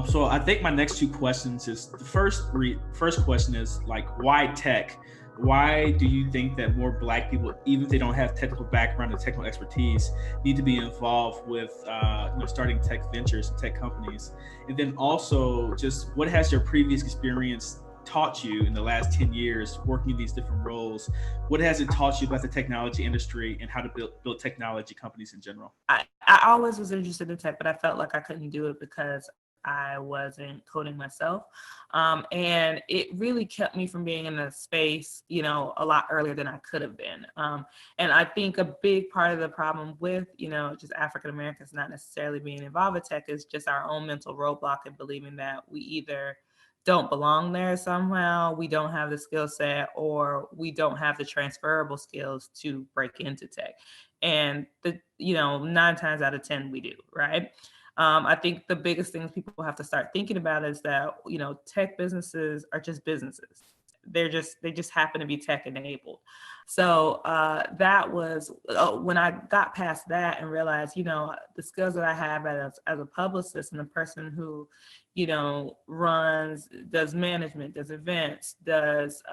So I think my next two questions is the first question is like, why tech? Why do you think that more Black people, even if they don't have technical background and technical expertise, need to be involved with starting tech ventures and tech companies? And then also, just what has your previous experience taught you in the last 10 years working in these different roles? What has it taught you about the technology industry and how to build technology companies in general? I always was interested in tech, but I felt like I couldn't do it because I wasn't coding myself. And it really kept me from being in a space, a lot earlier than I could have been. And I think a big part of the problem with, just African Americans not necessarily being involved with tech is just our own mental roadblock and believing that we either don't belong there somehow, we don't have the skill set, or we don't have the transferable skills to break into tech. And 9 times out of 10 we do, right? I think the biggest things people have to start thinking about is that, tech businesses are just businesses. They just happen to be tech enabled. So that was when I got past that and realized, the skills that I have as a publicist and a person who, does management, does events, does,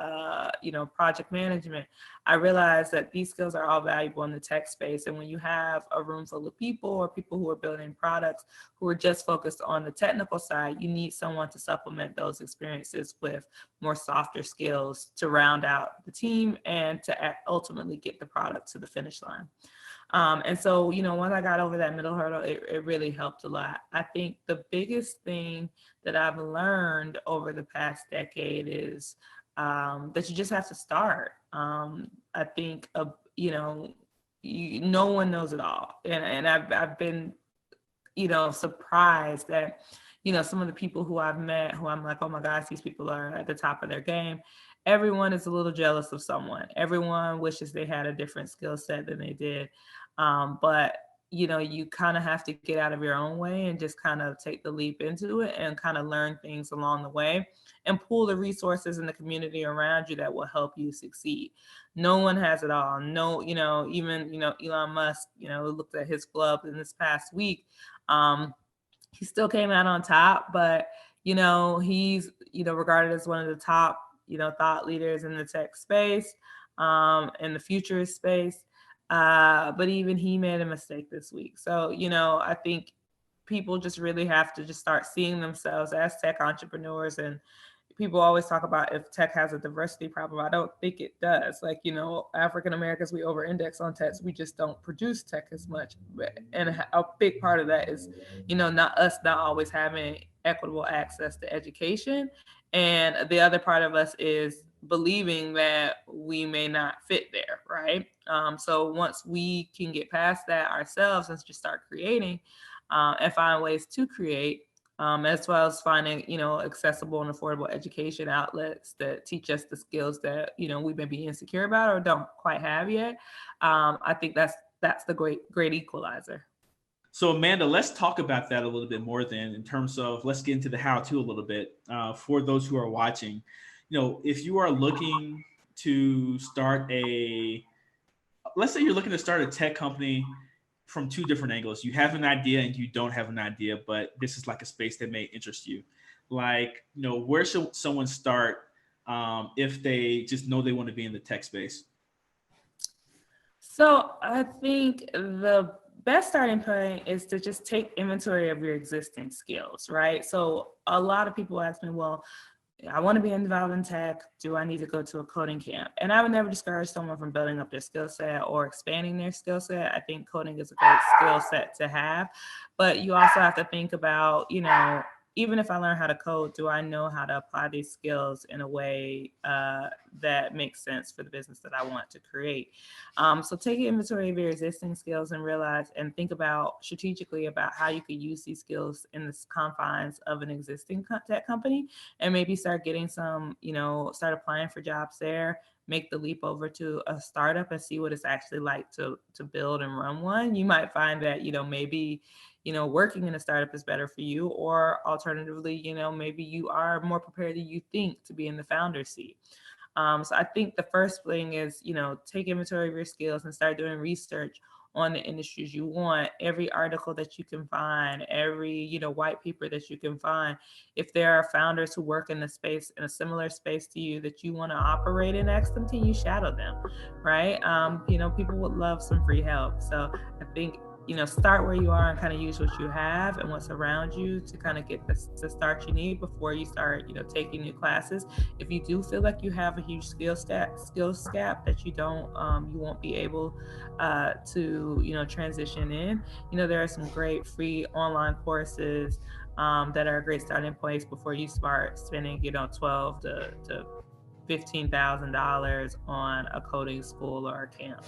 project management. I realized that these skills are all valuable in the tech space. And when you have a room full of people or people who are building products who are just focused on the technical side, you need someone to supplement those experiences with more softer skills to round out the team and to ultimately get the product to the finish line. And so, once I got over that middle hurdle, it really helped a lot. I think the biggest thing that I've learned over the past decade is that you just have to start. I think, no one knows it all. And I've been, surprised that, some of the people who I've met who I'm like, oh my gosh, these people are at the top of their game. Everyone is a little jealous of someone. Everyone wishes they had a different skill set than they did. But you kind of have to get out of your own way and just kind of take the leap into it and kind of learn things along the way and pull the resources in the community around you that will help you succeed. No one has it all. No, even, Elon Musk, looked at his club in this past week. He still came out on top, but, he's, regarded as one of the top, thought leaders in the tech space, in the futurist space. But even he made a mistake this week. So, I think people just really have to just start seeing themselves as tech entrepreneurs. And people always talk about if tech has a diversity problem. I don't think it does. Like, African Americans, we over index on tech. We just don't produce tech as much. And a big part of that is, not always having equitable access to education. And the other part of us is believing that we may not fit there, right? So once we can get past that ourselves and just start creating and find ways to create, as well as finding, accessible and affordable education outlets that teach us the skills that, we may be insecure about or don't quite have yet. I think that's the great equalizer. So Amanda, let's talk about that a little bit more then in terms of, let's get into the how-to a little bit for those who are watching. If you are looking to start let's say you're looking to start a tech company from two different angles. You have an idea and you don't have an idea, but this is like a space that may interest you. Like, where should someone start if they just know they want to be in the tech space? So I think the best starting point is to just take inventory of your existing skills, right? So a lot of people ask me, well, I want to be involved in tech. Do I need to go to a coding camp? And I would never discourage someone from building up their skill set or expanding their skill set. I think coding is a great skill set to have, but you also have to think about, even if I learn how to code, do I know how to apply these skills in a way that makes sense for the business that I want to create? So take inventory of your existing skills and realize and think about strategically about how you could use these skills in the confines of an existing tech company, and maybe start getting some, start applying for jobs there. Make the leap over to a startup and see what it's actually like to build and run one. You might find that, maybe, working in a startup is better for you, or alternatively, maybe you are more prepared than you think to be in the founder seat. So I think the first thing is, take inventory of your skills and start doing research on the industries you want. Every article that you can find, every, white paper that you can find. If there are founders who work in the space, in a similar space to you that you want to operate in, ask them, can you shadow them, right? People would love some free help. So I think, start where you are and kind of use what you have and what's around you to kind of get the start you need before you start, taking new classes. If you do feel like you have a huge skills gap that you won't be able to, transition in, there are some great free online courses that are a great starting place before you start spending, $12 to $15,000 on a coding school or a camp.